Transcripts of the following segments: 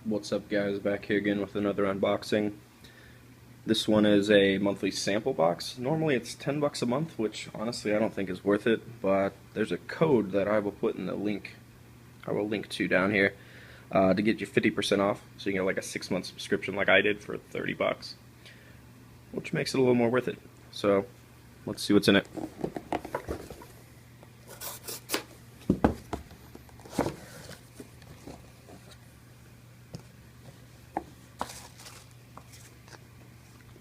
What's up, guys? Back here again with another unboxing. This one is a monthly sample box. Normally it's $10 a month, which honestly I don't think is worth it, but there's a code that I will put in the link, I will link to down here, to get you 50% off, so you can get like a 6-month subscription like I did for $30, which makes it a little more worth it. So let's see what's in it.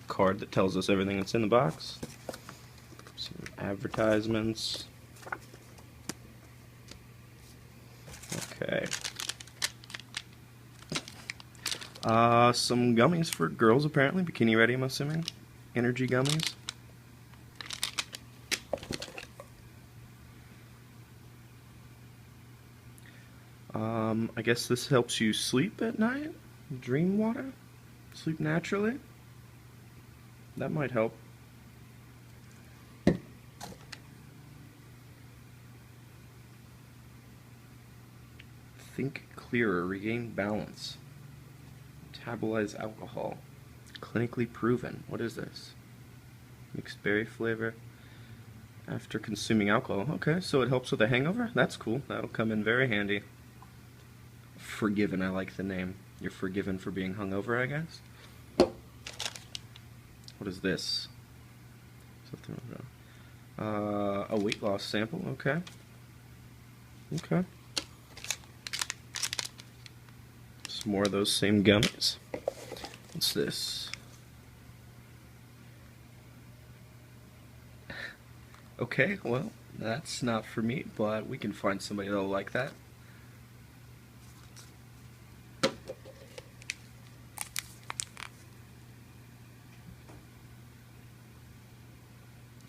Card that tells us everything that's in the box. Some advertisements. Okay. Some gummies for girls apparently. Bikini Ready, I'm assuming. Energy gummies. I guess this helps you sleep at night. Dream water. Sleep naturally. That might help. Think clearer, regain balance. Metabolize alcohol. Clinically proven. What is this? Mixed berry flavor. After consuming alcohol. Okay, so it helps with a hangover? That's cool. That'll come in very handy. Forgiven, I like the name. You're forgiven for being hungover, I guess? What is this? A weight loss sample, okay. Okay. Some more of those same gummies. What's this? Okay, well, that's not for me, but we can find somebody that'll like that.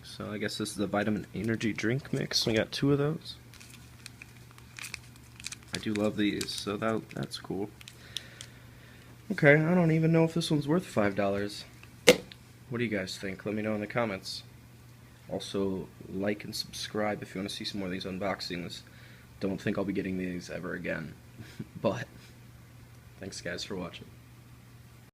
So I guess this is the vitamin energy drink mix. We got 2 of those. I do love these, so that's cool. Okay, I don't even know if this one's worth $5. What do you guys think? Let me know in the comments. Also, like and subscribe if you want to see some more of these unboxings. Don't think I'll be getting these ever again. But, thanks guys for watching.